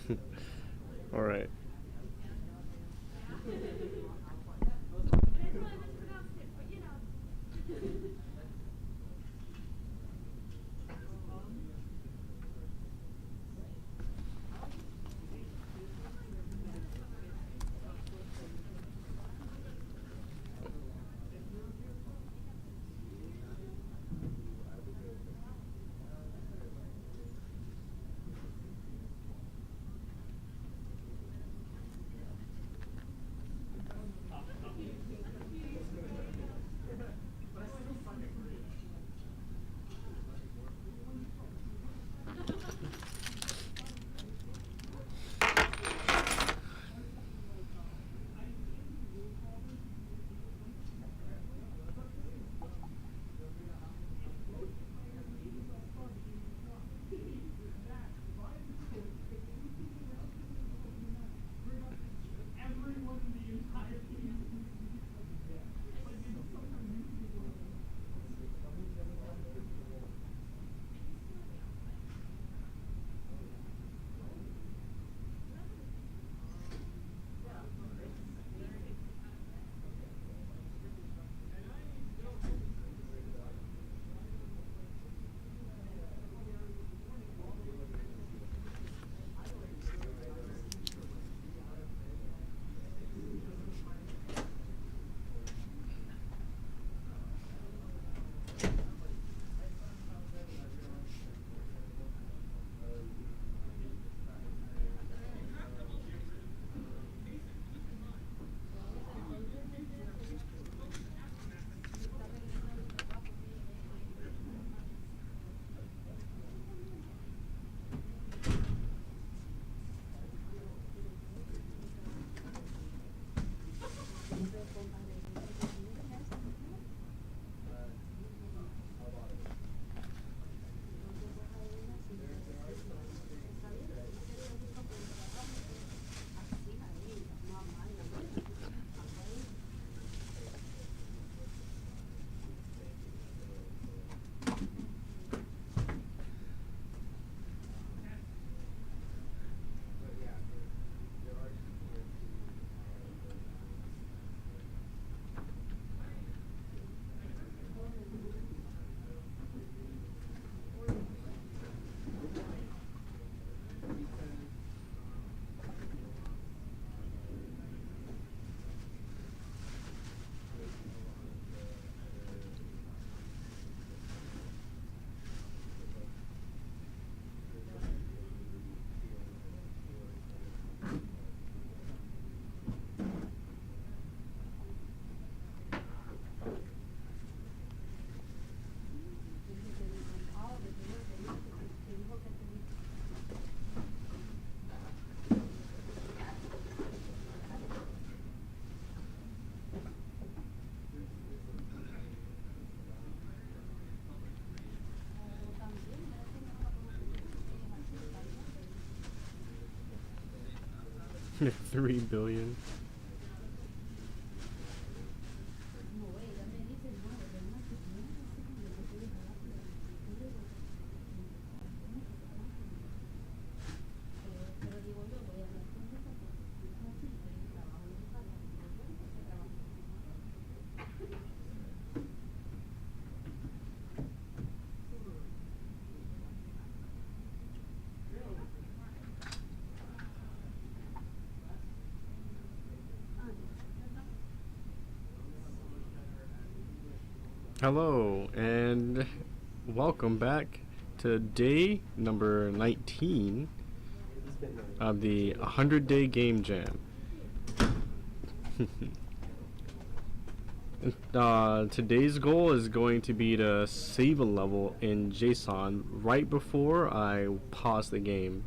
All right. $3 billion. Hello, and welcome back to day number 19 of the 100-day game jam. Today's goal is going to be to save a level in JSON right before I pause the game,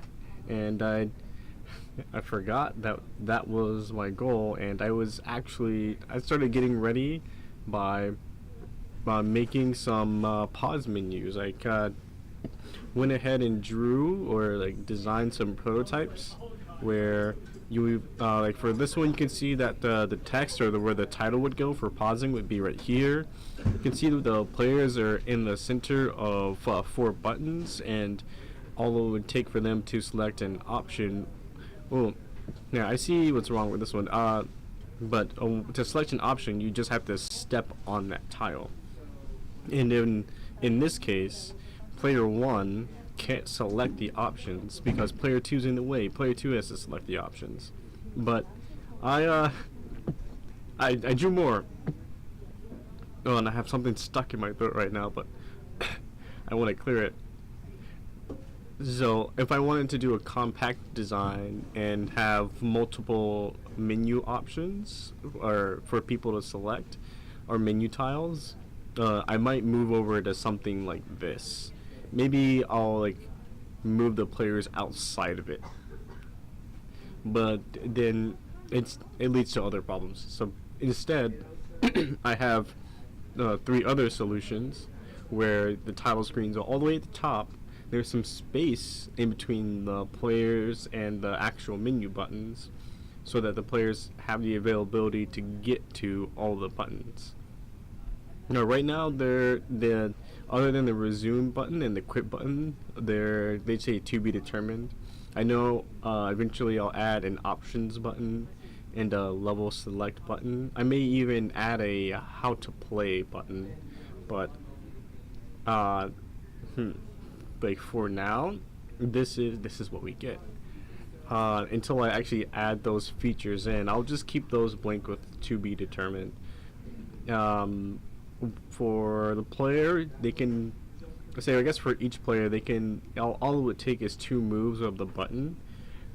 and I forgot that was my goal, and I started getting ready by making some pause menus. I went ahead and drew or designed some prototypes where you like for this one you can see that the text or where the title would go for pausing would be right here. You can see that the players are in the center of 4 buttons, and all it would take for them to select an option Well, yeah, I see what's wrong with this one. But to select an option, you just have to step on that tile. And in this case, player one can't select the options because player two's in the way. Player two has to select the options. But I I drew more. Oh, and I have something stuck in my throat right now, but I want to clear it. So if I wanted to do a compact design and have multiple menu options or for people to select or menu tiles, I might move over to something like this. Maybe I'll like move the players outside of it, but then it leads to other problems. So instead, I have three other solutions where the title screens are all the way at the top. There's some space in between the players and the actual menu buttons so that the players have the availability to get to all the buttons. Now, right now, they're other than the resume button and the quit button, they say to be determined. I know eventually I'll add an options button and a level select button. I may even add a how to play button, but uh, like for now, this is what we get. Until I actually add those features in, I'll just keep those blank with to be determined. Um, for the player, they can say, I guess for each player, they can all it would take is two moves of the button,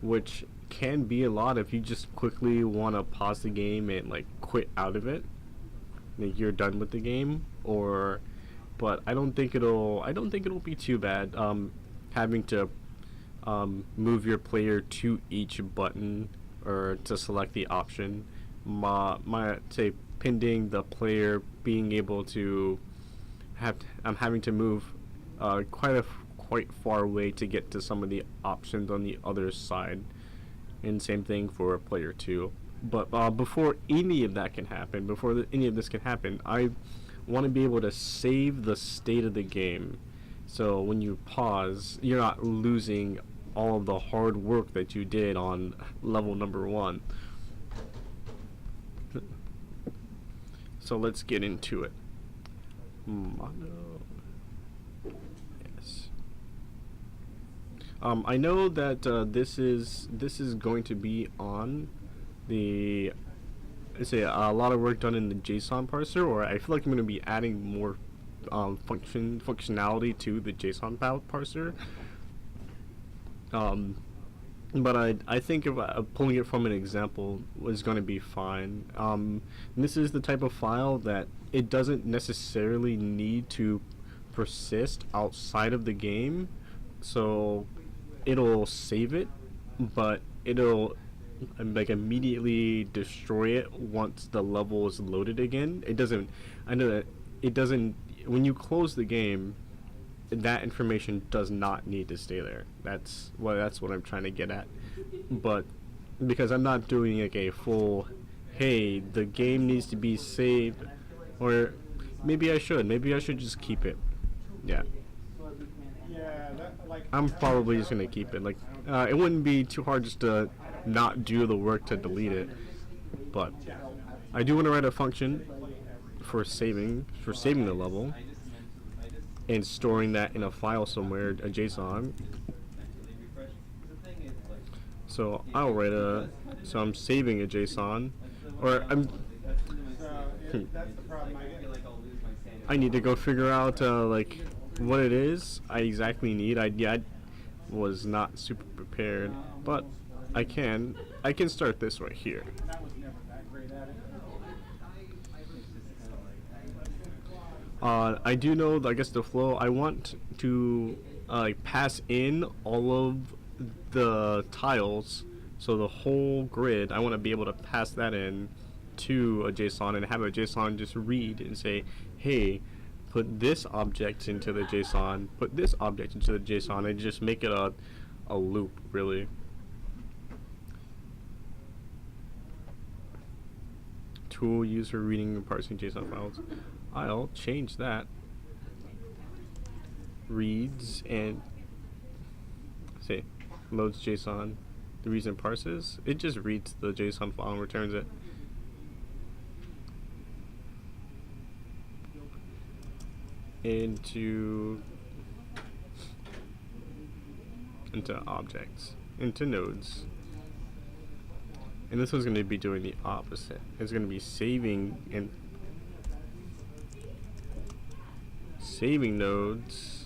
which can be a lot if you just quickly want to pause the game and like quit out of it. Like you're done with the game, or but I don't think it'll be too bad. Having to move your player to each button or to select the option. My say pending the player being able to I'm having to move quite far away to get to some of the options on the other side, and same thing for player two. But before any of that can happen, any of this can happen, I want to be able to save the state of the game. So when you pause, you're not losing all of the hard work that you did on level number one. So let's get into it. Mono. Yes. I know that this is going to be on the say a lot of work done in the JSON parser, or I feel like I'm going to be adding more functionality to the JSON parser. But I think if pulling it from an example is going to be fine. This is the type of file that it doesn't necessarily need to persist outside of the game, so it'll save it, but it'll like immediately destroy it once the level is loaded again. It doesn't. I know that it doesn't. When you close the game, that information does not need to stay there. That's what I'm trying to get at. But because I'm not doing like a full, hey, the game needs to be saved, or maybe I should just keep it. Yeah. I'm probably just gonna keep it. Like, it wouldn't be too hard just to not do the work to delete it. But I do want to write a function for saving the level and storing that in a file somewhere, a JSON. So I'll write so I'm saving a JSON, or I need to go figure out like what it is I exactly need. I was not super prepared, but I can start this right here. I do know, I guess, the flow. I want to like pass in all of the tiles, so the whole grid. I want to be able to pass that in to a JSON and have a JSON just read and say, hey, put this object into the JSON, put this object into the JSON, and just make it a loop, really. Tool used for reading and parsing JSON files. I'll change that. Reads and say loads JSON. the reason parses, it just reads the JSON file and returns it. Into objects, into nodes. And this one's going to be doing the opposite. It's going to be saving nodes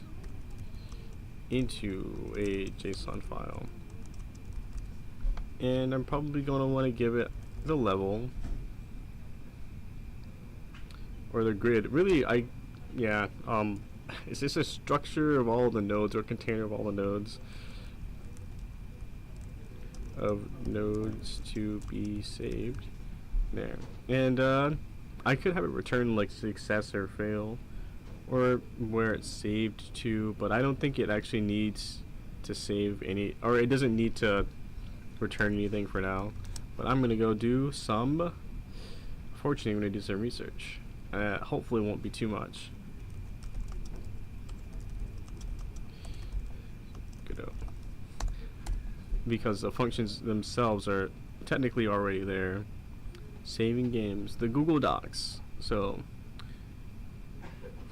into a JSON file. And I'm probably going to want to give it the level or the grid. Really, is this a structure of all the nodes or container of all the nodes? Of nodes to be saved. There. And I could have it return like success or fail, or where it's saved to, but I don't think it actually needs to save any, or it doesn't need to return anything for now. But I'm gonna go do some, fortunately I'm gonna do some research. Hopefully it won't be too much. Good. Because the functions themselves are technically already there. Saving games, the Google Docs, so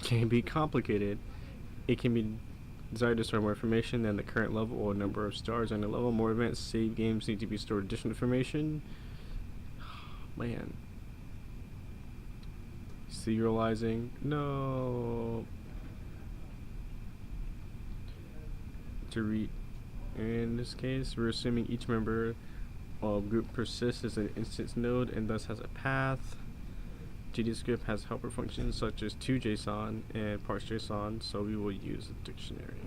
can be complicated. It can be desired to store more information than the current level or number of stars on the level. More advanced save games need to be stored additional information. Man. Serializing, no. To read. In this case, we're assuming each member of group persists as an instance node and thus has a path. GDScript has helper functions such as toJSON and parsejson, so we will use a dictionary.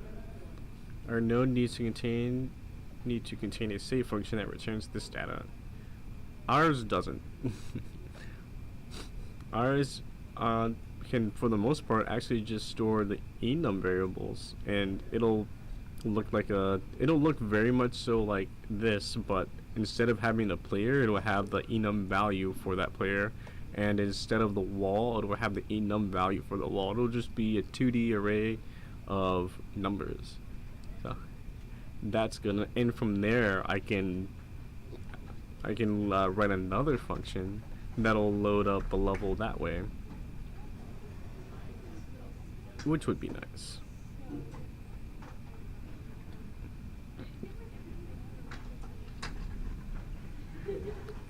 Our node needs to contain a save function that returns this data. Ours doesn't. Ours can, for the most part, actually just store the enum variables, and it'll look very much so like this, but instead of having the player, it will have the enum value for that player, and instead of the wall, it will have the enum value for the wall. It'll just be a 2D array of numbers. So that's gonna, and from there I can write another function that'll load up the level that way, which would be nice.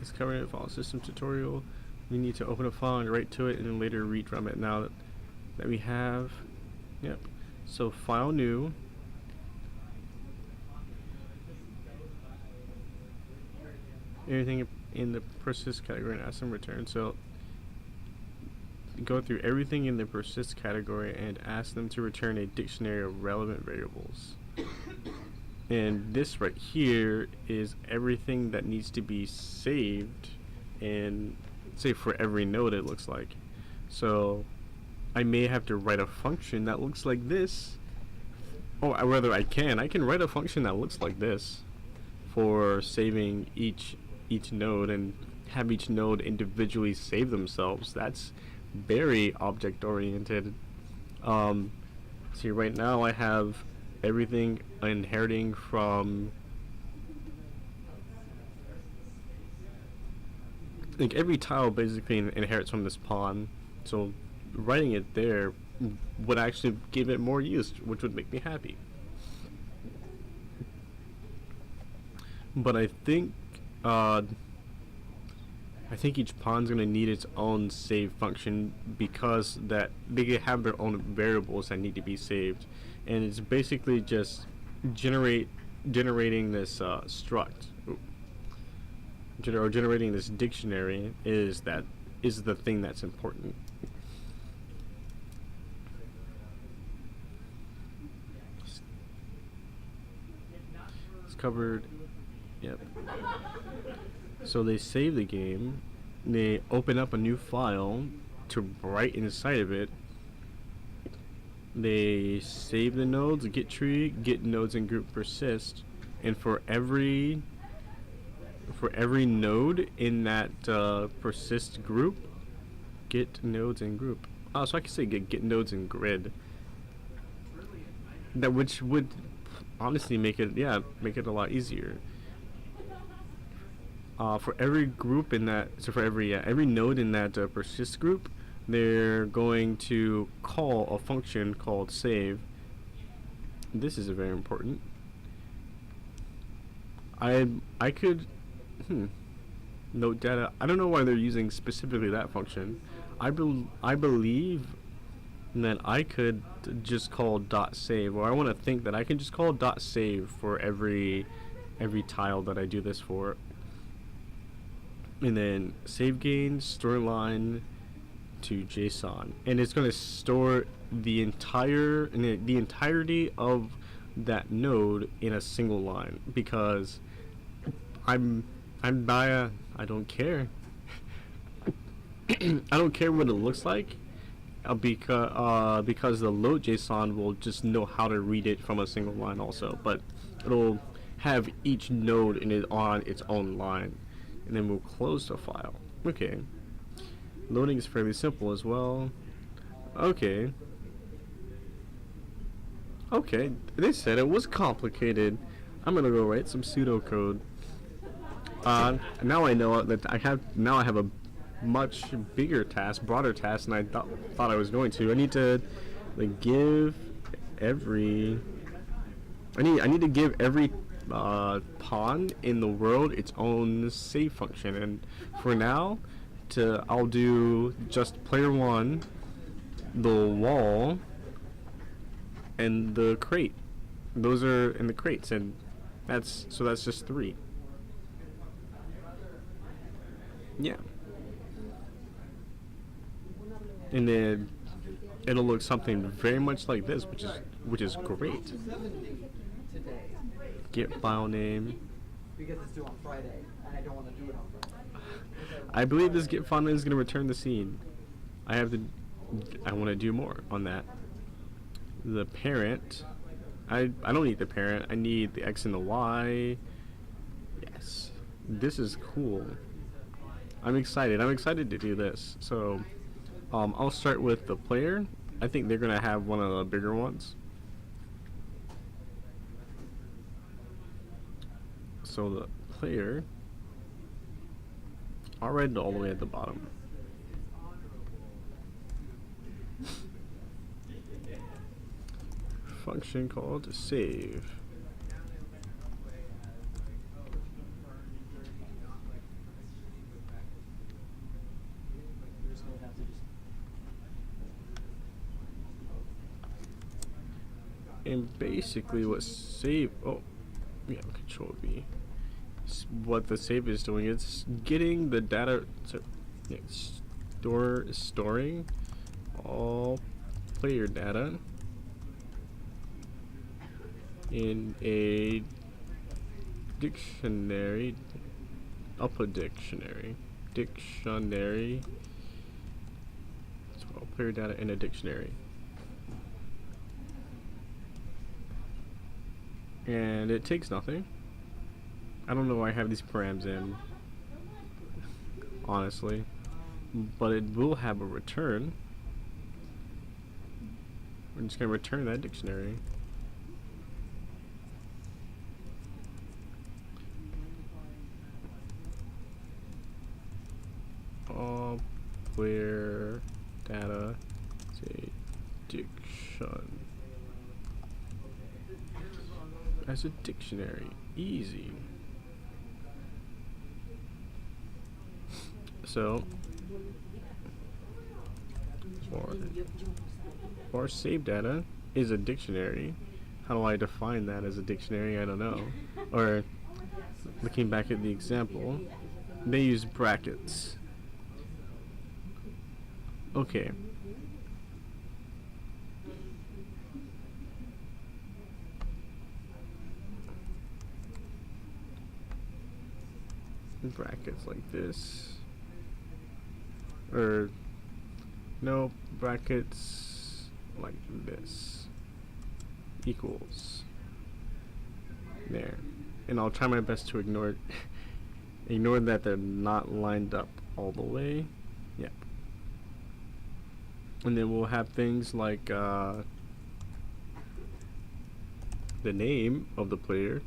It's covered in a file system tutorial. We need to open a file and write to it and then later read from it. Now that we have, yep. So file new. Everything in the persist category and ask them return. So go through everything in the persist category and ask them to return a dictionary of relevant variables. And this right here is everything that needs to be saved, and say for every node it looks like. So I may have to write a function that looks like this. Oh, rather I can write a function that looks like this for saving each node and have each node individually save themselves. That's very object oriented. See, right now I have everything inheriting from, like, every tile basically inherits from this pawn, so writing it there would actually give it more use, which would make me happy. But I think each pawn's gonna need its own save function, because that they have their own variables that need to be saved, and it's basically just generating this struct, or generating this dictionary is the thing that's important. It's covered. Yep. So they save the game, they open up a new file to write inside of it, they save the nodes, get tree, get nodes and group persist, and for every node in that persist group, get nodes and group. Oh, so I could say get nodes and grid. That which would honestly make it a lot easier. For every group in that, so for every node in that persist group, they're going to call a function called save. This is very important. I could note data. I don't know why they're using specifically that function. I believe that I could just call dot save, or I want to think that I can just call dot save for every tile that I do this for. And then save gain storyline to JSON, and it's going to store the entirety of that node in a single line, because I'm Baya. I don't care. I don't care what it looks like, because the load JSON will just know how to read it from a single line also, but it'll have each node in it on its own line, and then we'll close the file. Okay. Loading is fairly simple as well. Okay. Okay, they said it was complicated. I'm gonna go write some pseudocode. Now I know that I have a much bigger task, broader task than I thought I was going to. I need to like give every. I need to give every pawn in the world its own save function, and for now, I'll do just player 1, the wall, and the crate. Those are in the crates, and that's just 3. Yeah. And then it'll look something very much like this, which is great. Get file name. Because it's due on Friday, and I don't want to do it on Friday. I believe this get file name is going to return the scene. I want to do more on that. The parent. I don't need the parent. I need the X and the Y. Yes. This is cool. I'm excited. I'm excited to do this. So, I'll start with the player. I think they're going to have one of the bigger ones. So the player, I'll write it all the way at the bottom. Function called save. And basically what save, control V. What the save is doing, it's getting the data, storing all player data in a dictionary, dictionary. So all player data in a dictionary. And it takes nothing. I don't know why I have these params in, honestly, but it will have a return. We're just going to return that dictionary. All player data, say, diction. As a dictionary, easy. So, for save data is a dictionary. How do I define that as a dictionary? I don't know. Or, looking back at the example, they use brackets. Okay. Brackets like this. Or no, brackets like this equals there, and I'll try my best to ignore that they're not lined up all the way. Yep. And then we'll have things like the name of the player,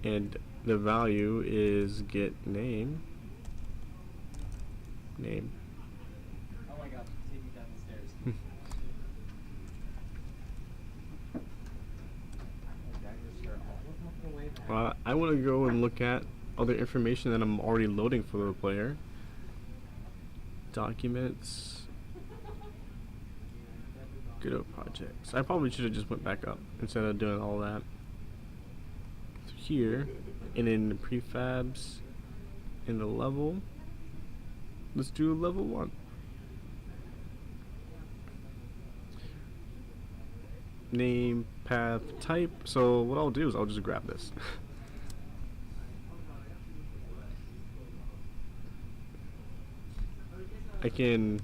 and the value is get name. Name. Oh my god, take me down the stairs. I want to go and look at other information that I'm already loading for the player. Documents. Good projects. I probably should have just went back up instead of doing all that. So here, and in the prefabs, in the level, let's do level 1. Name, path, type. So what I'll do is I'll just grab this. I can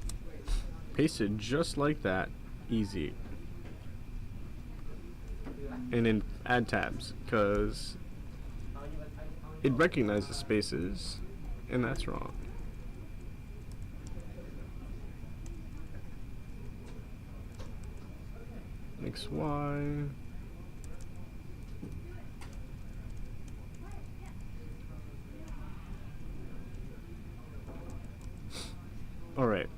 paste it just like that, easy. And then add tabs, because it recognizes spaces, and that's wrong. X, Y. All right.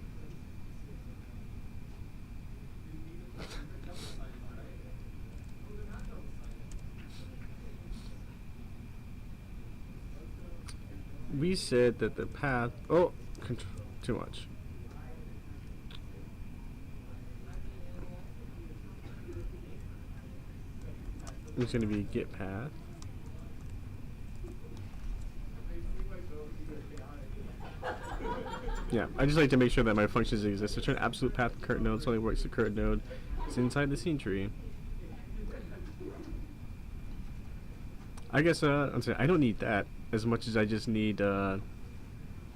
We said that the path. Oh, too much. It's going to be get path. Yeah, I just like to make sure that my functions exist. Return absolute path current node. So only works the current node. It's inside the scene tree. I guess I'm saying I don't need that as much as I just need the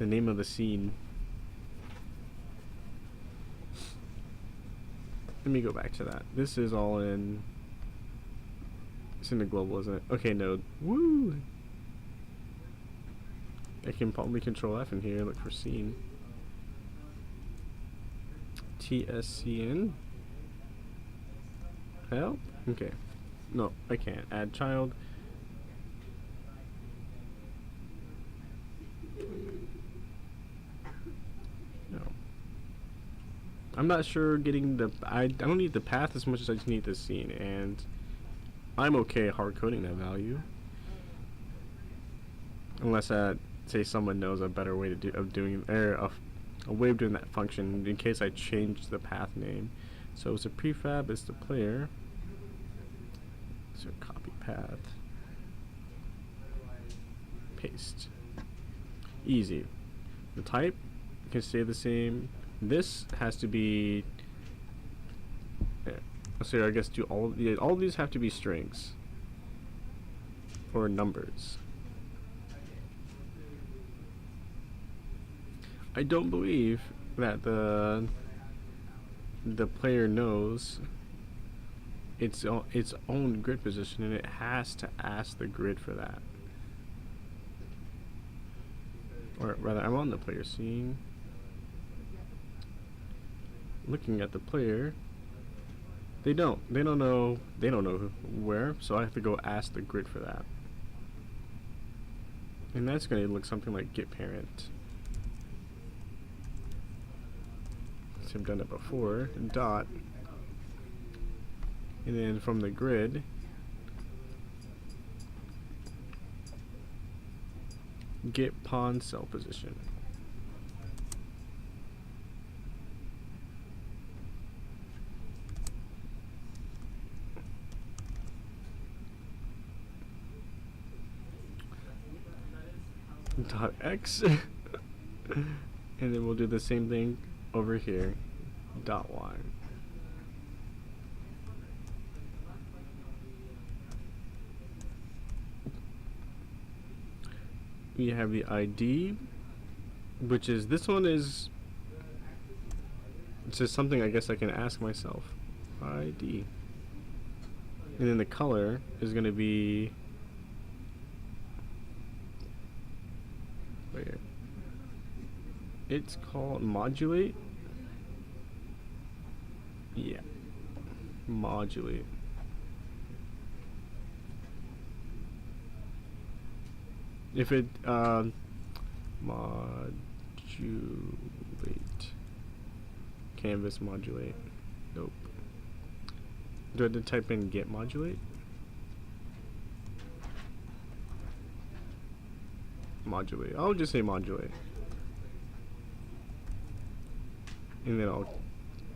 name of the scene. Let me go back to that. This is all in. It's in the global, isn't it? Okay, node. Woo! I can probably control F in here. Look for scene. TSCN. Help? Okay. No, I can't. Add child. No. I'm not sure getting the. I don't need the path as much as I just need the scene, and I'm okay hard coding that value. Unless say someone knows a better way to doing a way of doing that function in case I change the path name. So it's a prefab is the player. So copy path. Paste. Easy. The type can stay the same. This has to be. So I guess do all of these have to be strings or numbers. I don't believe that the player knows its own grid position, and it has to ask the grid for that. Or rather, I'm on the player scene, looking at the player. They don't know where, so I have to go ask the grid for that. And that's going to look something like get parent. So I've done it before. Dot. And then from the grid, get pawn cell position. Dot X. And then we'll do the same thing over here. Dot Y. We have the ID, which is this one is. It's just something I guess I can ask myself. ID. And then the color is going to be. Where? It's called modulate. Yeah. Modulate. If it modulate, canvas modulate. Nope. Do I have to type in get modulate? Modulate. I'll just say modulate. And then I'll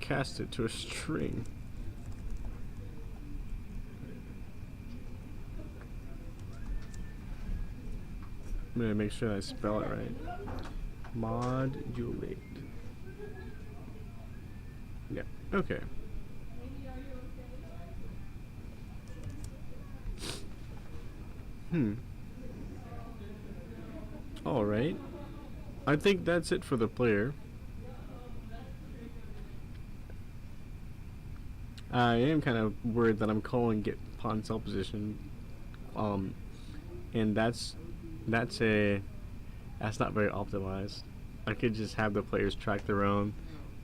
cast it to a string. I'm gonna make sure I spell it right. Modulate. Yeah, okay. Alright. I think that's it for the player. I am kind of worried that I'm calling get pawn cell position. And that's not very optimized. I could just have the players track their own,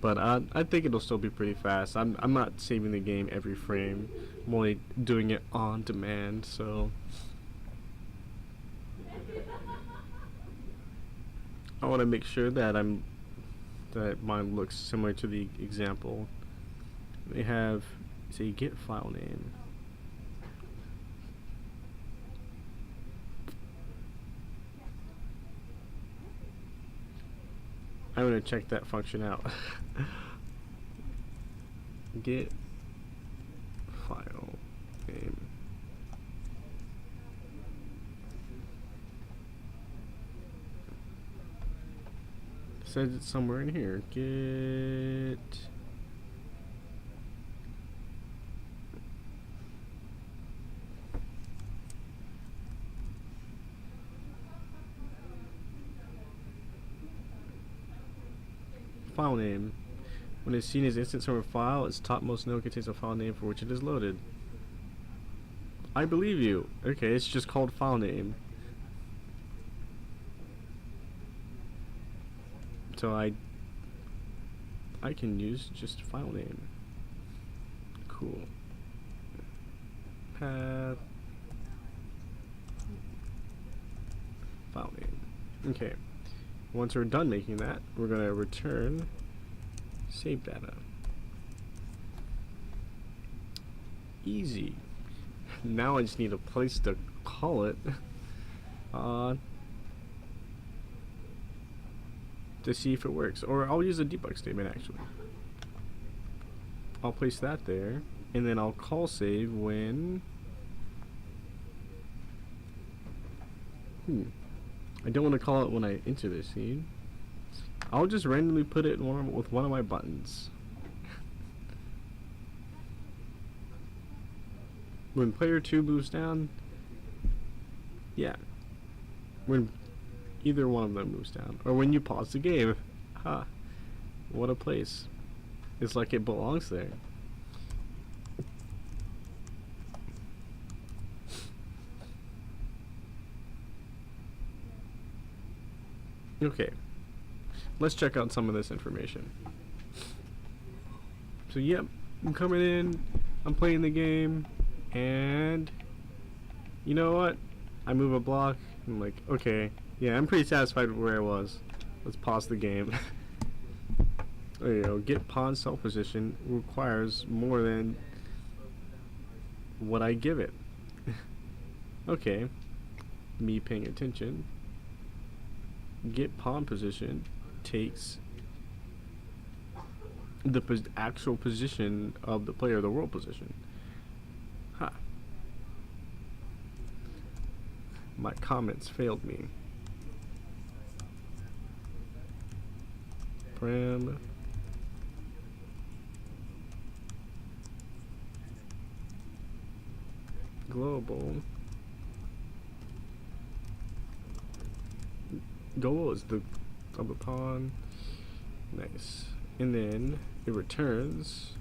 but I think it'll still be pretty fast. I'm not saving the game every frame. I'm only doing it on demand, so I want to make sure that mine looks similar to the example. They have say get file name. I'm gonna check that function out. Get file name. Says it's somewhere in here. Get file name. When it's seen as instance from a file, its topmost node contains a file name for which it is loaded. I believe you. Okay, it's just called file name. So I can use just file name. Cool. Path file name. Okay. Once we're done making that, we're going to return save data. Easy. Now I just need a place to call it to see if it works. Or I'll use a debug statement actually. I'll place that there, and then I'll call save when I don't want to call it when I enter the scene. I'll just randomly put it with one of my buttons. When player 2 moves down, yeah. When either one of them moves down. Or when you pause the game. Ha. What a place. It's like it belongs there. Okay, let's check out some of this information. So yep, I'm coming in, I'm playing the game, and you know what? I move a block, I'm like, okay, yeah, I'm pretty satisfied with where I was. Let's pause the game. There you go, get pawn cell position requires more than what I give it. Okay, me paying attention. Get pawn position takes the actual position of the player, the world position. Ha. My comments failed me. Param. Global. Goal is the of the pawn. Nice. And then it returns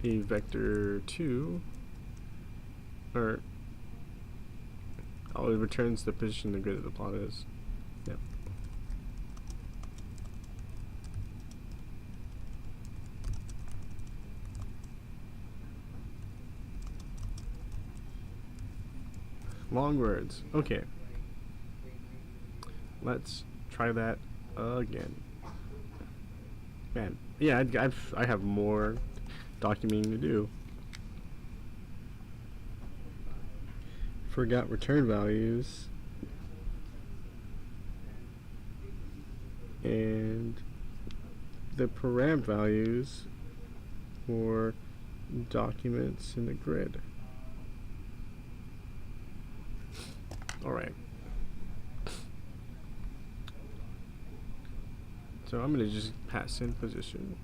a vector 2, or oh, it returns the position the grid of the pawn is. Yep. Long words. Okay. Let's try that again. Man, yeah, I have more documenting to do. Forgot return values. And the param values for documents in the grid. Alright. So I'm going to just pass in position.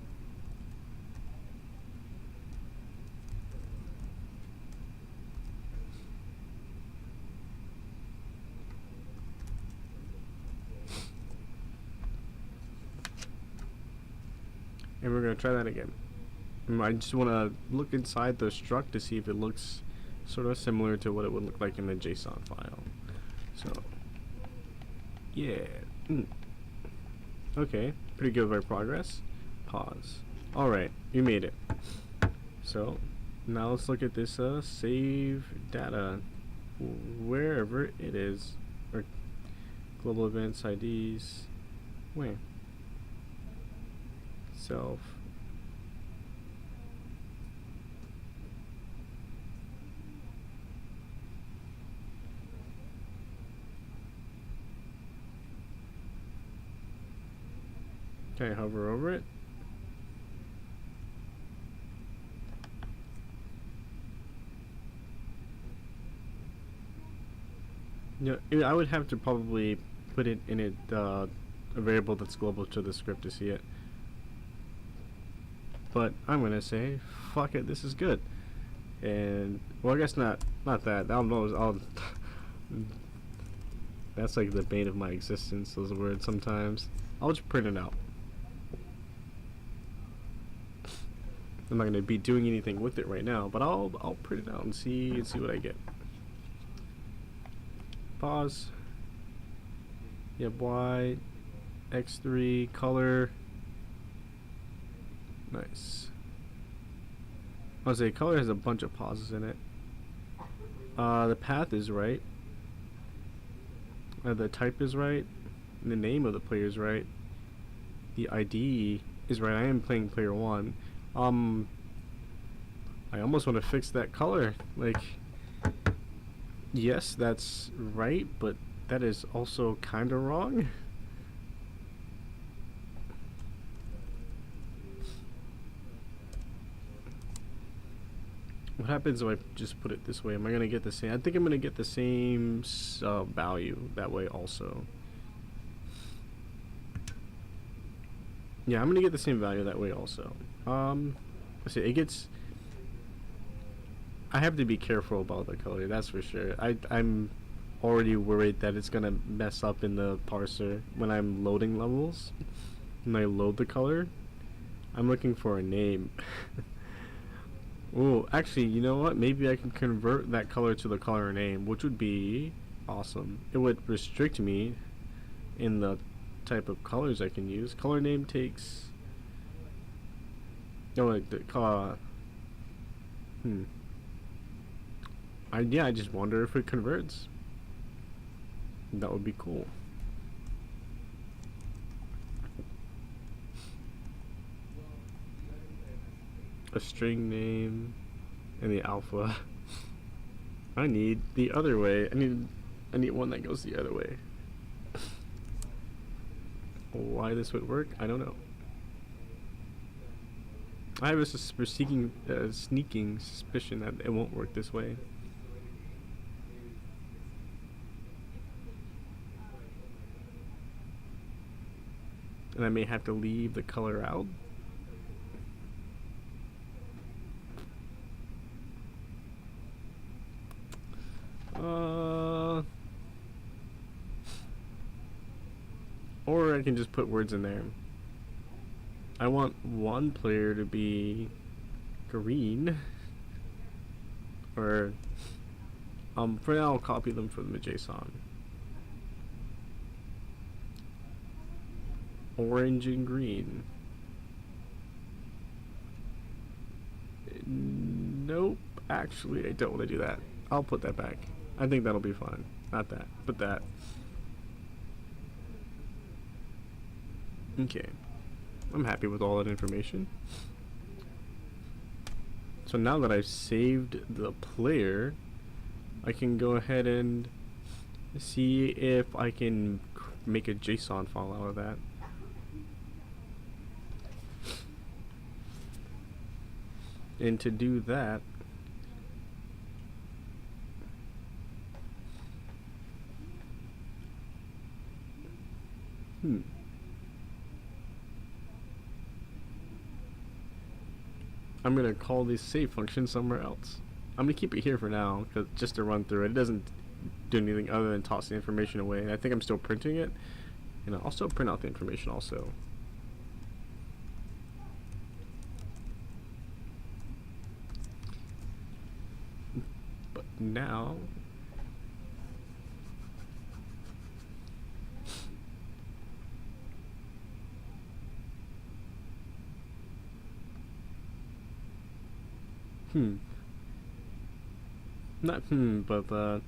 And we're going to try that again. I just want to look inside the struct to see if it looks sort of similar to what it would look like in the JSON file. So, yeah. Okay, pretty good with our progress. Pause. Alright, we made it. So, now let's look at this save data wherever it is. Or global events, IDs. Where? Self. Okay, hover over it. Yeah, I would have to probably put it in a variable that's global to the script to see it. But I'm gonna say, fuck it, this is good. And well, I guess not that. I'll that's like the bane of my existence, those words sometimes. I'll just print it out. I'm not gonna be doing anything with it right now, but I'll print it out and see what I get. Pause. Yep, Y, X3, color. Nice. I'll say color has a bunch of pauses in it. The path is right. The type is right. The name of the player is right. The ID is right. I am playing player 1. I almost want to fix that color. Like, yes, that's right, but that is also kind of wrong. What happens if I just put it this way? Am I going to get the same? I think I'm going to get the same value that way also. Yeah, I'm going to get the same value that way also. Let's see, it gets... I have to be careful about the color, that's for sure. I'm already worried that it's going to mess up in the parser when I'm loading levels. When I load the color, I'm looking for a name. Oh, actually, you know what? Maybe I can convert that color to the color name, which would be awesome. It would restrict me in the type of colors I can use. Color name takes... No, like the yeah, I just wonder if it converts. That would be cool. A string name and the alpha. I need the other way. I need one that goes the other way. Why this would work, I don't know. I have a sneaking suspicion that it won't work this way. And I may have to leave the color out. Or I can just put words in there. I want one player to be green. Or for now I'll copy them from the JSON. Orange and green. Nope, actually I don't want to do that. I'll put that back. I think that'll be fine. Not that, but that. Okay. I'm happy with all that information. So now that I've saved the player, I can go ahead and see if I can make a JSON file out of that. And to do that, I'm gonna call this save function somewhere else. I'm gonna keep it here for now, cause just to run through it. It doesn't do anything other than toss the information away. And I think I'm still printing it, and I'll also print out the information also. But now, not but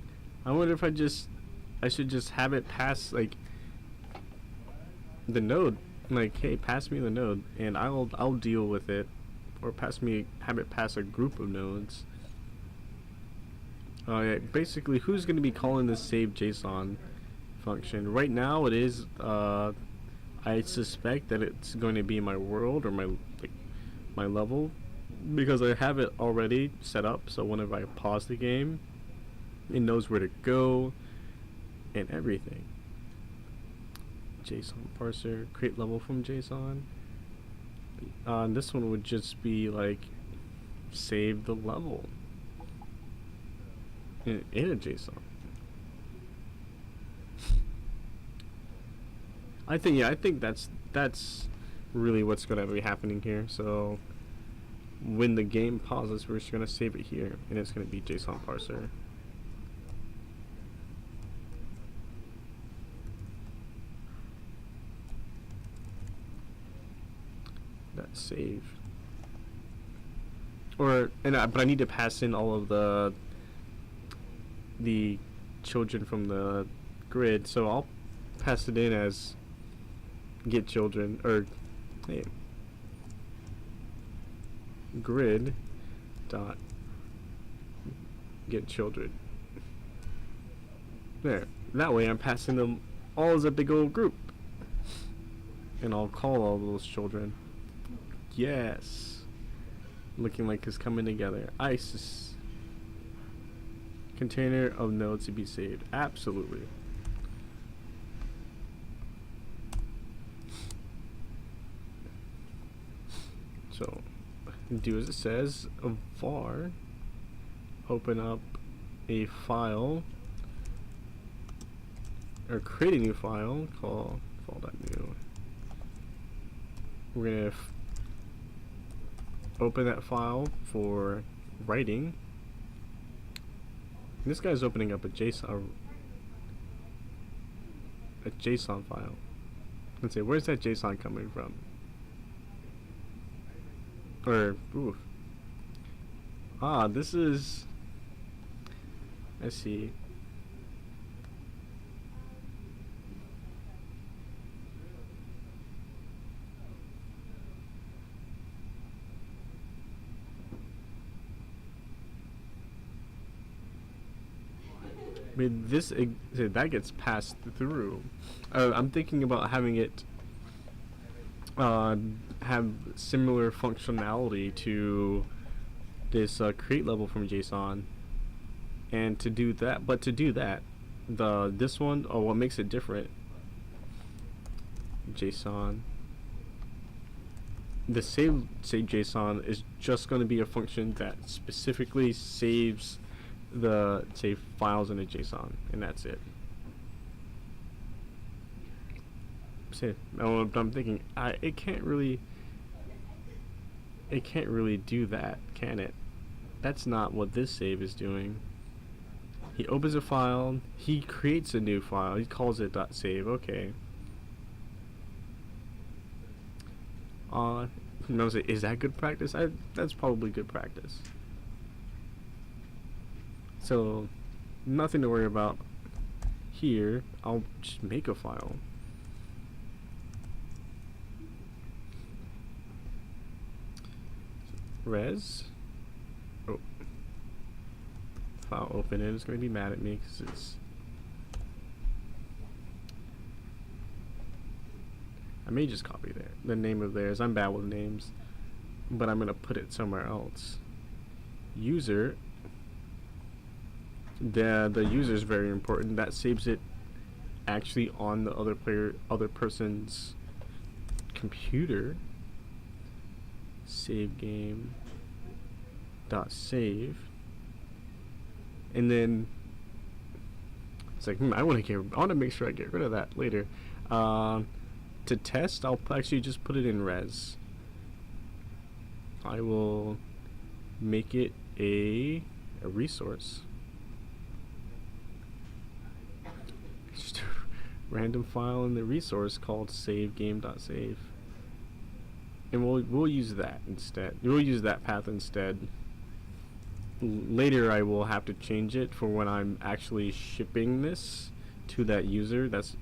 I wonder if I should just have it pass like the node, like, hey, pass me the node and I'll deal with it, or have it pass a group of nodes. Yeah, basically, who's going to be calling this save JSON function? Right now, it is. I suspect that it's going to be my world or my level, because I have it already set up. So whenever I pause the game, it knows where to go and everything. JSON parser, create level from JSON. This one would just be like save the level in a JSON. I think that's really what's going to be happening here. So when the game pauses, we're just going to save it here, and it's going to be JSON parser. That's saved. But I need to pass in all of the children from the grid, so I'll pass it in as get children, or hey, grid dot get children. There. That way I'm passing them all as a big old group, and I'll call all those children. Yes, looking like it's coming together. ISIS container of nodes to be saved. Absolutely. So do as it says. Var open up a file, or create a new file, call file.new. We're gonna open that file for writing. And this guy's opening up a JSON file. Let's say, where's that JSON coming from? Or, ooh. This is, I see. I mean, that gets passed through. I'm thinking about having it have similar functionality to this create level from JSON, and to do that, this one, what makes it different? JSON. The save JSON is just going to be a function that specifically saves the save files in a JSON, and that's it. So I'm thinking, it can't really do that, can it? That's not what this save is doing. He opens a file, he creates a new file, he calls it .save. Okay. Is that good practice? That's probably good practice. So nothing to worry about here. I'll just make a file. Res. Oh. File open it. It's going to be mad at me because it's. I may just copy the name of theirs. I'm bad with names, but I'm going to put it somewhere else. User. The user is very important. That saves it actually on the other person's computer. Save game. Dot save. And then it's like, I want to make sure I get rid of that later. To test, I'll actually just put it in res. I will make it a resource. Just a random file in the resource called savegame.save. And we'll use that instead. We'll use that path instead. Later I will have to change it for when I'm actually shipping this to that user. That's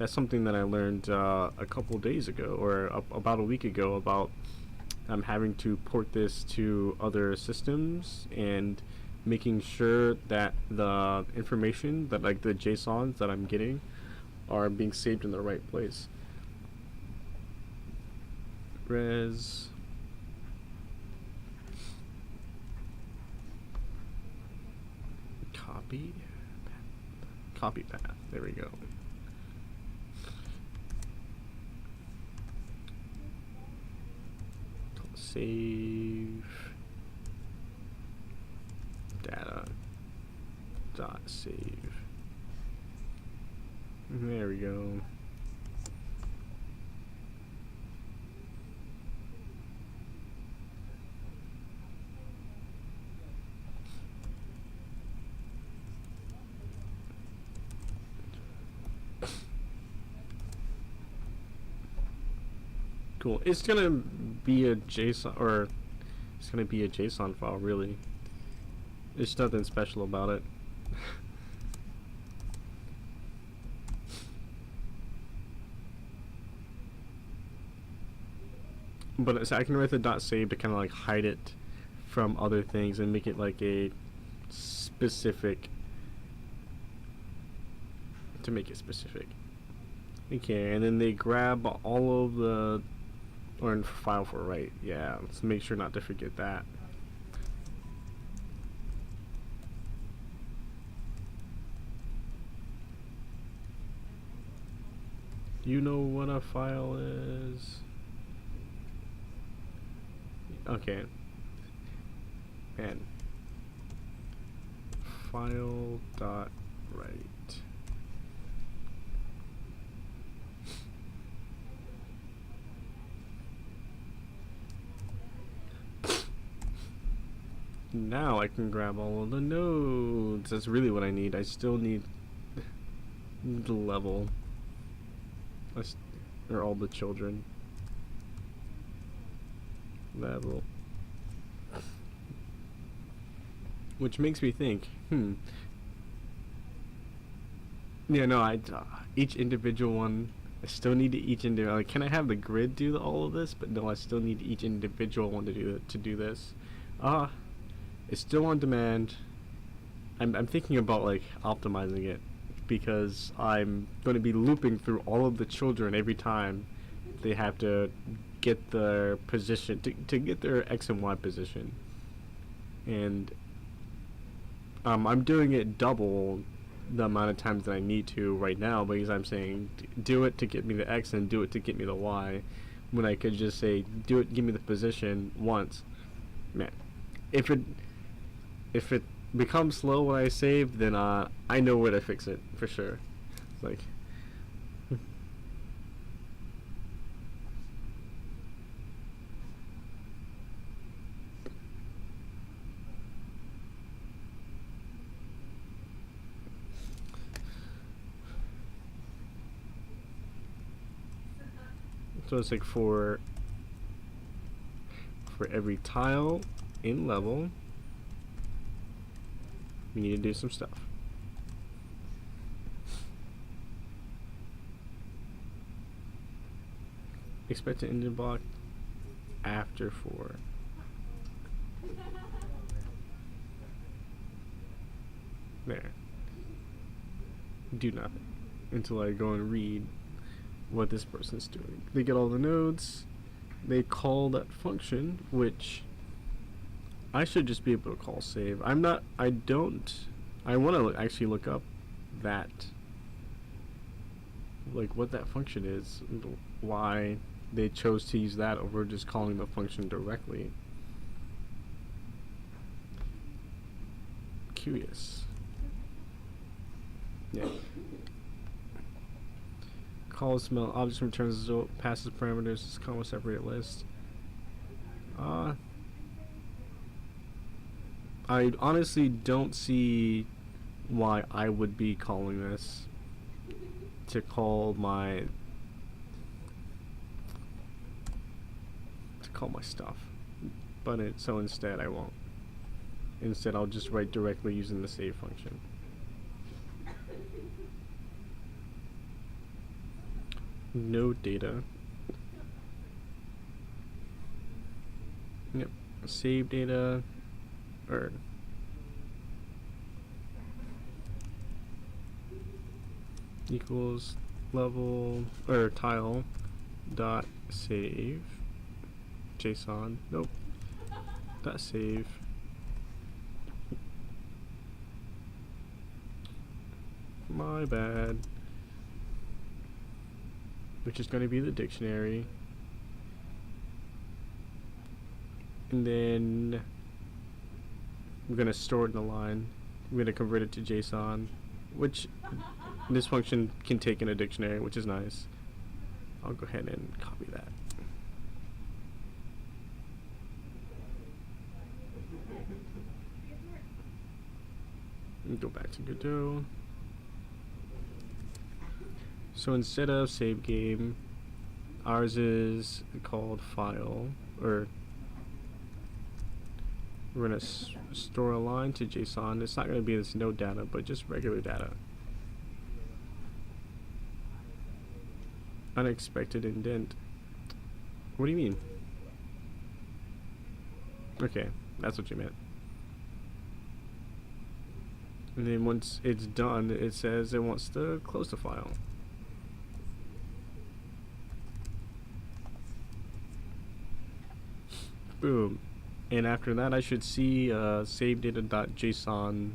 something that I learned a couple days ago, or about a week ago, about having to port this to other systems and making sure that the information, that like the JSONs that I'm getting, are being saved in the right place. Res. Copy path. There we go. Save data dot save. There we go. Cool. It's gonna be a JSON, or it's gonna be a JSON file, really. There's nothing special about it. But I can write the dot save to kind of like hide it from other things and make it like a specific, to make it specific. Okay, and then they grab all of the, or in file for write. Yeah, let's make sure not to forget that. You know what a file is? Okay. And file dot write. Now I can grab all of the nodes. That's really what I need. I still need the level. Or all the children. Level. Which makes me think, yeah, no, each individual one, I still need each individual. Like, can I have the grid do all of this? But no, I still need each individual one to do this. It's still on demand. I'm thinking about like optimizing it, because I'm going to be looping through all of the children every time they have to get their position, to get their X and Y position. And I'm doing it double the amount of times that I need to right now, because I'm saying do it to get me the X and do it to get me the Y, when I could just say do it, give me the position once. Man, if it becomes slow when I save, then I know where to fix it for sure. It's like so it's like for every tile in level, we need to do some stuff. expect an engine block after 4. There. Do nothing until I go and read what this person's doing. They get all the nodes, they call that function, which I should just be able to call save. I want to actually look up that, like what that function is, why they chose to use that over just calling the function directly. Curious. Yeah. Call smell objects returns result, passes parameters, comma separate list. I honestly don't see why I would be calling this to call my stuff, but so instead I won't. Instead I'll just write directly using the save function. No data. Yep. Save data or equals level or tile dot save JSON. Nope. Dot save. My bad. Which is going to be the dictionary. And then we're going to store it in the line. We're going to convert it to JSON, which this function can take in a dictionary, which is nice. I'll go ahead and copy that. And go back to Godot. So instead of save game, ours is called file, or we're going to store a line to JSON. It's not going to be this node data, but just regular data. Unexpected indent. What do you mean? Okay, that's what you meant. And then once it's done, it says it wants to close the file. Boom. And after that I should see save data.json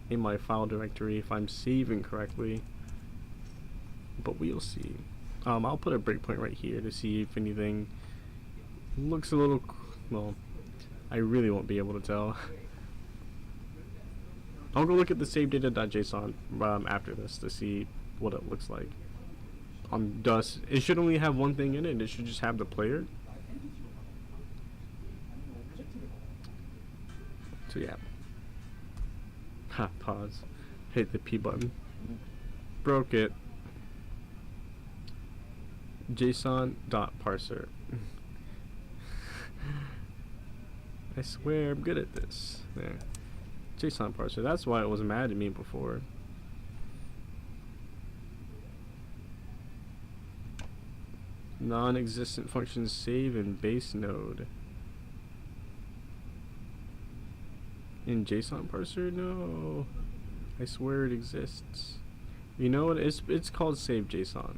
in my file directory if I'm saving correctly, but we'll see. I'll put a breakpoint right here to see if anything looks a little well, I really won't be able to tell. I'll go look at the save data.json after this to see what it looks like. It should only have one thing in it. It should just have the player. So yeah. Ha, pause. Hit the P button. Broke it. JSON.parser. I swear I'm good at this. There. JSON parser. That's why it was mad at me before. Non-existent functions save in base node. In JSON parser? No. I swear it exists. You know what? It's called save JSON.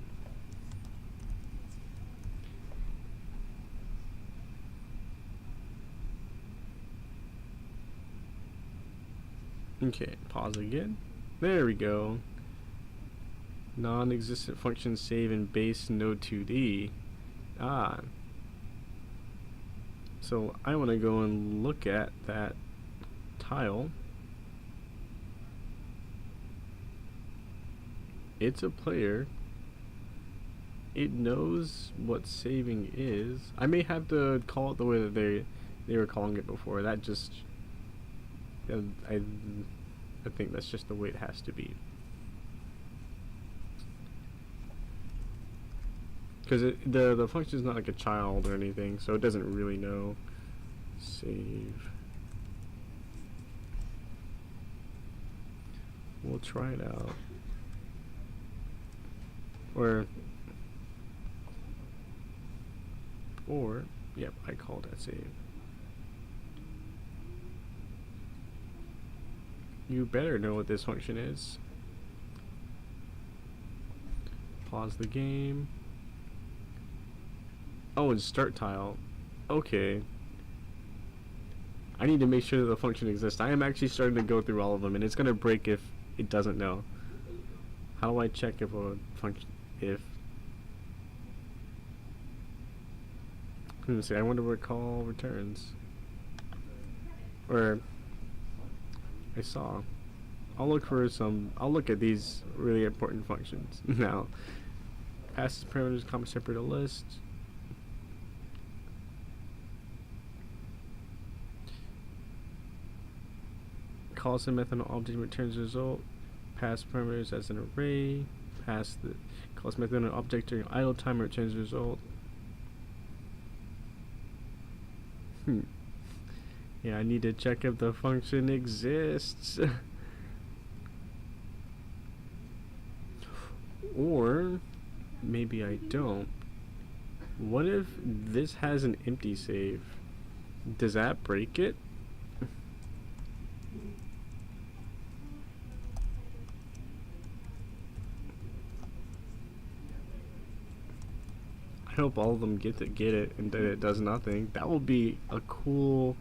Okay, pause again. There we go. Non-existent functions save in base node 2D. Ah. So I want to go and look at that tile. It's a player. It knows what saving is. I may have to call it the way that they were calling it before. That just I think that's just the way it has to be. Because the function is not like a child or anything, so it doesn't really know. Save. We'll try it out. Or Or, yep, I called that save. You better know what this function is. Pause the game. Oh, and start tile. Okay. I need to make sure that the function exists. I am actually starting to go through all of them, and it's gonna break if it doesn't know. How do I check if a function, if... Let's see, I wonder what call returns. Or, I saw. I'll look for some, I'll look at these really important functions now. Passes parameters, comma separate a list. Calls a method on object returns a result. Pass parameters as an array. Pass the calls method on an object during idle time returns a result. Yeah, I need to check if the function exists. Or maybe I don't. What if this has an empty save? Does that break it? I hope all of them get it and that it does nothing. That will be a cool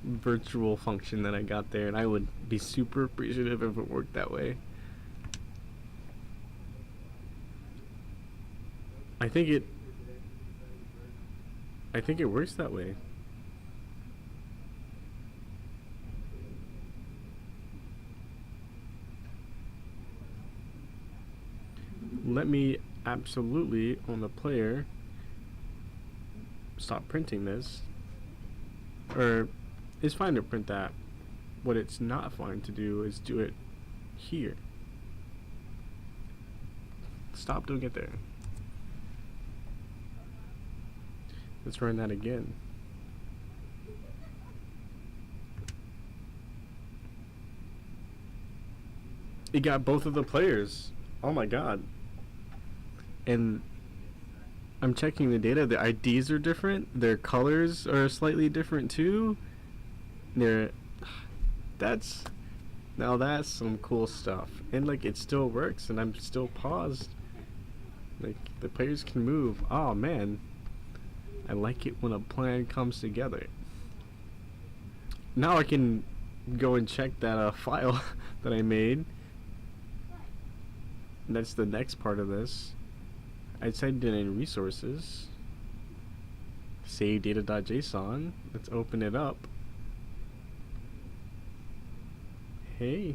virtual function that I got there, and I would be super appreciative if it worked that way. I think it works that way. Let me absolutely, on the player, stop printing this. Or, it's fine to print that. What it's not fine to do is do it here. Stop doing it there. Let's run that again. It got both of the players. Oh my god. And I'm checking the data. The IDs are different. Their colors are slightly different too. Now that's some cool stuff. And like it still works and I'm still paused. Like the players can move. Oh man. I like it when a plan comes together. Now I can go and check that file that I made. And that's the next part of this. I typed it in resources. Save data.json. Let's open it up. Hey.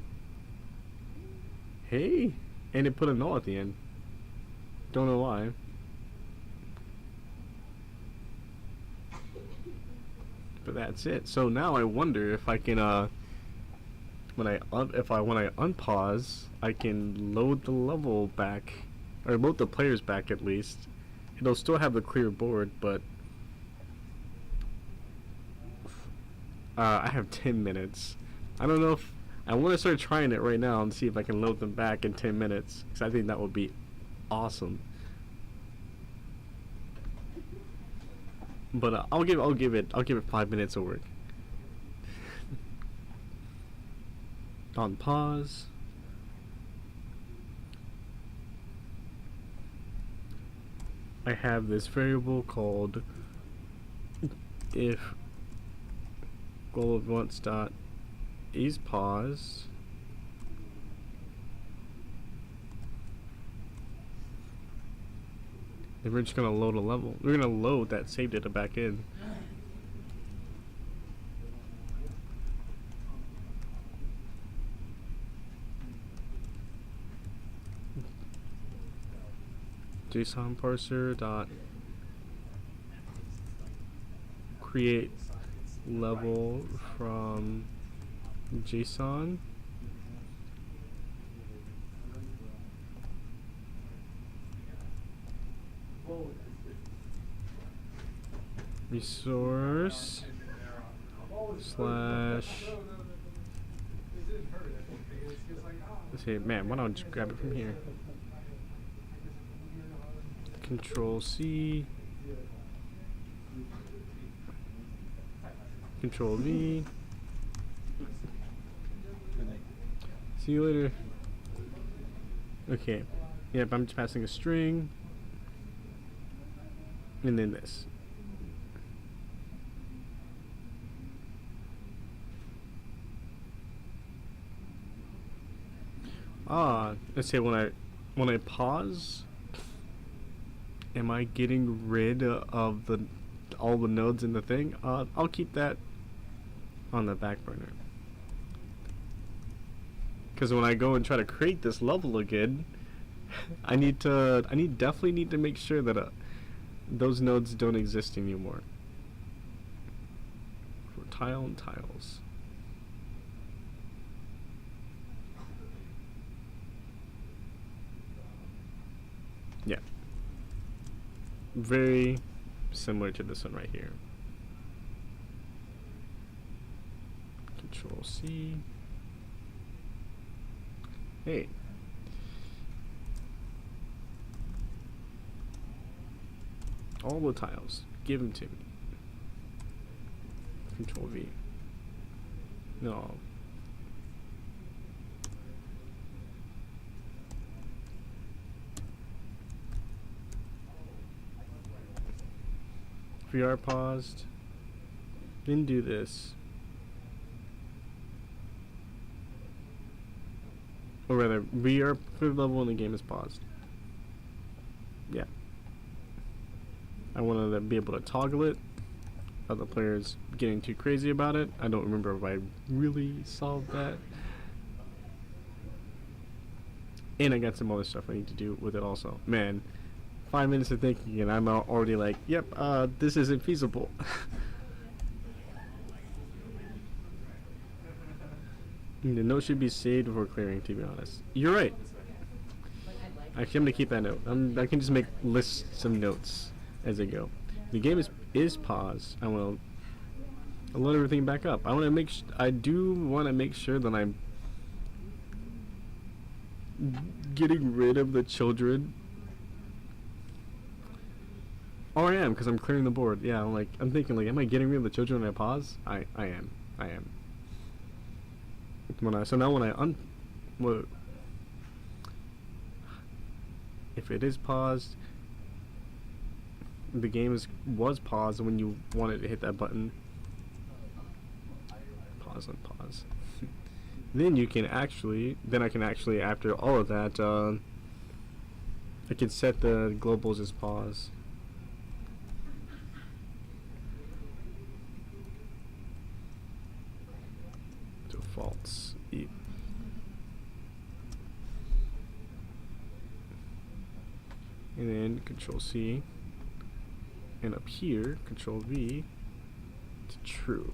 Hey. And it put a null at the end. Don't know why. But that's it. So now I wonder if I can when I unpause, I can load the level back, or load the players back at least. It'll still have the clear board, but I have 10 minutes. I don't know if I want to start trying it right now and see if I can load them back in 10 minutes, because I think that would be awesome. But I'll give it 5 minutes of work. On pause. I have this variable called if goal of once dot is pause. And we're just gonna load a level. We're gonna load that save data back in. JSON parser dot create level from JSON. Resource slash. Let's see, man, why don't I just grab it from here? Control C. Control V. See you later. Okay. Yep, I'm just passing a string. And then this. Let's say when I pause, am I getting rid of all the nodes in the thing? I'll keep that on the back burner. Because when I go and try to create this level again, I definitely need to make sure that those nodes don't exist anymore. For tile and tiles. Yeah. Very similar to this one right here. Control C. Hey. All the tiles. Give them to me. Control V. No. VR paused. Then do this. Or rather, VR level when the game is paused. Yeah. I wanted to be able to toggle it. Other players getting too crazy about it. I don't remember if I really solved that. And I got some other stuff I need to do with it also. Man, 5 minutes of thinking and I'm already like, yep, this isn't feasible. The note should be saved before clearing, to be honest. You're right. Actually, I'm gonna keep that note. I can just list some notes as I go. The game is paused. I'll load everything back up. I do want to make sure that I'm getting rid of the children. Or I am, because I'm clearing the board. Yeah, I'm thinking like, am I getting rid of the children when I pause? I am. So now when I if it is paused, the game was paused when you wanted to hit that button. Pause and pause. Then I can actually, after all of that, I can set the globals as pause. Defaults. And then Control C. And up here, Control V to true.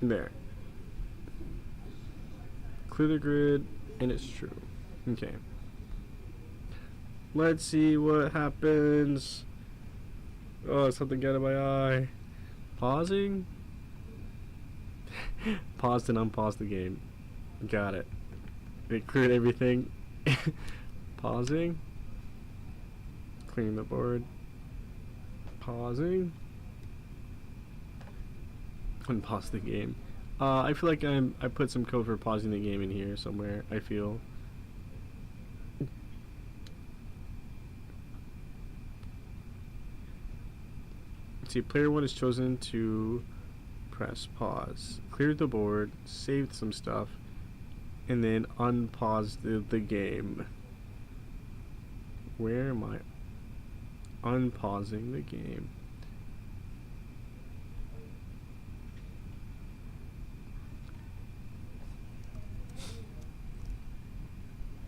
There. Clear the grid, and it's true. Okay. Let's see what happens. Oh, something got in my eye. Pausing? Paused and unpaused the game. Got it. It cleared everything. Pausing. Clearing the board. Pausing. Unpause the game. I feel like I put some code for pausing the game in here somewhere. I feel. Let's see, player 1 is chosen to press pause. Cleared the board, saved some stuff, and then unpaused the game. Where am I? Unpausing the game.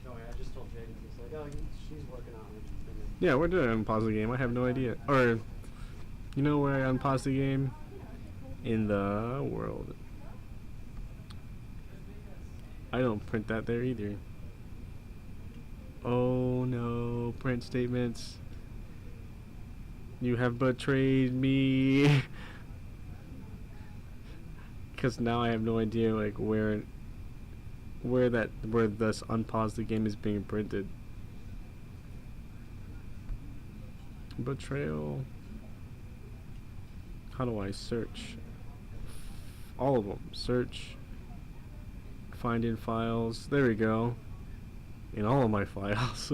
I just told Jaden, he's like, oh, she's working on it. Yeah, where did I unpause the game? I have no idea. Or, you know where I unpaused the game? In the world. I don't print that there either. Oh no, print statements. You have betrayed me. Because now I have no idea like where this unpaused the game is being printed. Betrayal. How do I search? All of them. Search. Find in files. There we go. In all of my files.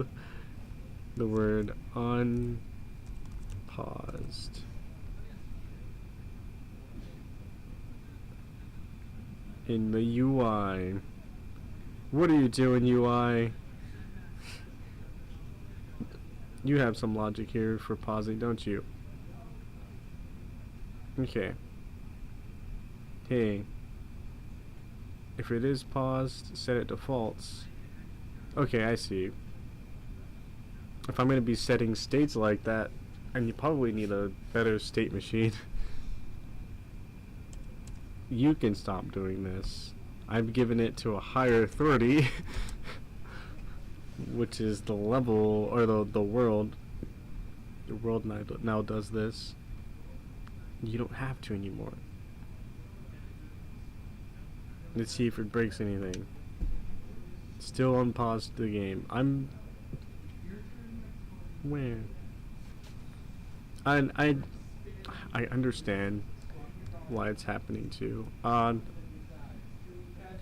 The word unpaused. In the UI. What are you doing, UI? You have some logic here for pausing, don't you? Okay. Hey. If it is paused, set it defaults. Okay, I see. If I'm going to be setting states like that, and you probably need a better state machine. You can stop doing this. I've given it to a higher authority, which is the level, or the world. The world now does this. You don't have to anymore. Let's see if it breaks anything. Still unpaused the game. Where? I understand why it's happening too. I'm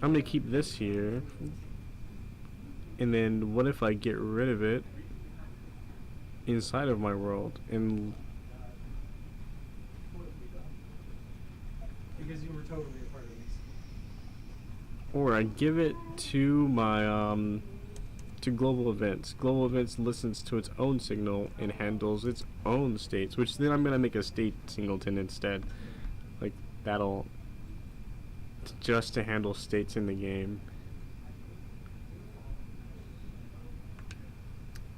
gonna keep this here, and then what if I get rid of it inside of my world and because you were totally a part of this. or I give it to my to global events. Global events listens to its own signal and handles its own states, which then I'm gonna make a state singleton instead. Like that'll just to handle states in the game.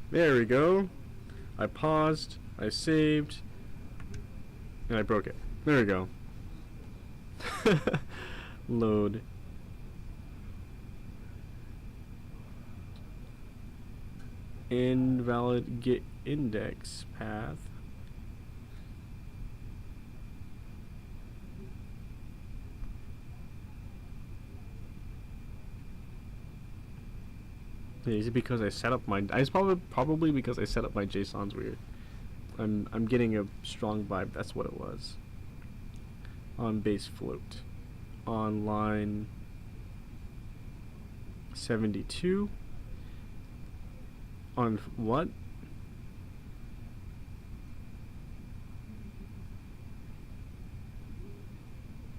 There we go. I paused, I saved, and I broke it. There we go. Load. Invalid get index path. Is it because I set up my? It's probably because I set up my JSONs weird. I'm getting a strong vibe. That's what it was. On base float, on line 72. On what?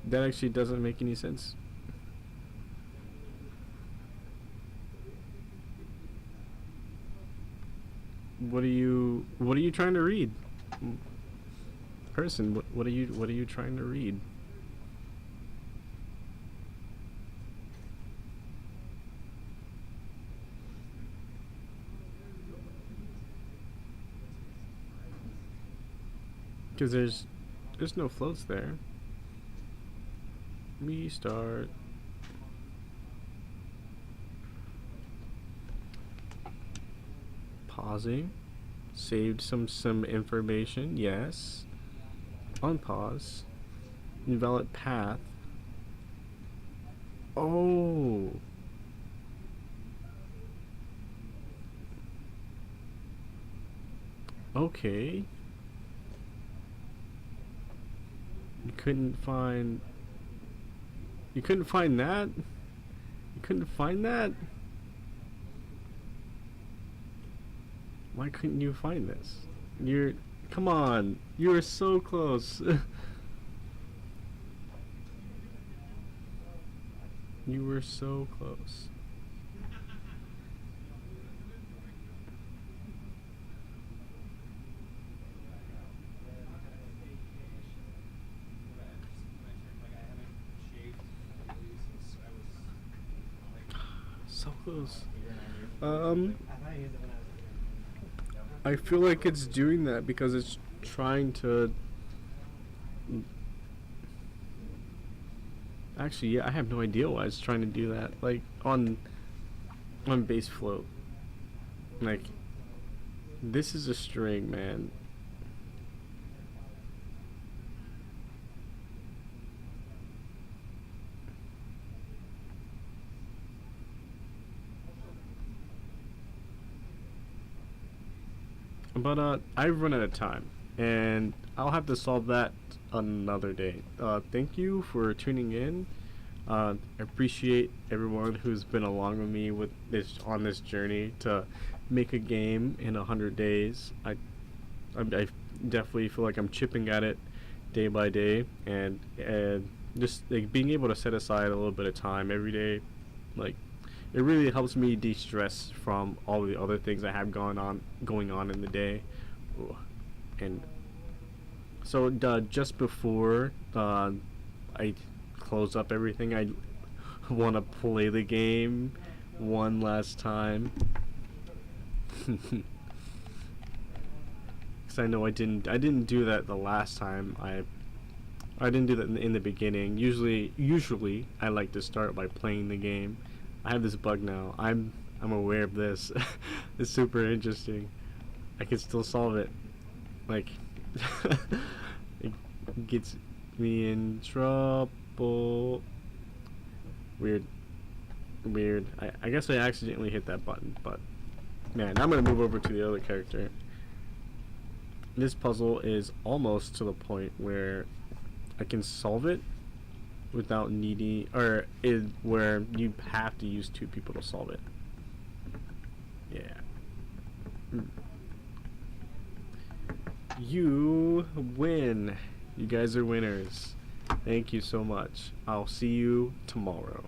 That actually doesn't make any sense. What are you trying to read? Person, what are you trying to read? Because there's no floats there. Restart. Pausing. Saved some information. Yes. Unpause. Invalid path. Oh. Okay. You couldn't find that? You couldn't find that? Why couldn't you find this? Come on, you were so close. You were so close. So close. I feel like it's doing that because it's trying to. Actually, yeah, I have no idea why it's trying to do that. Like on base float. Like this is a string, man. But I've run out of time, and I'll have to solve that another day. Thank you for tuning in. I appreciate everyone who's been along with me with this on this journey to make a game in 100 days. I definitely feel like I'm chipping at it day by day, and just like being able to set aside a little bit of time every day, like it really helps me de-stress from all the other things I have going on in the day. Ooh. And so just before I close up everything, I want to play the game one last time. Because I know I didn't do that the last time. I didn't do that in the beginning. Usually I like to start by playing the game. I have this bug now. I'm aware of this. It's super interesting. I can still solve it. Like it gets me in trouble. Weird. Weird. I guess I accidentally hit that button, but man, I'm gonna move over to the other character. This puzzle is almost to the point where I can solve it without needing, or where you have to use two people to solve it. Yeah. You win. You guys are winners. Thank you so much. I'll see you tomorrow.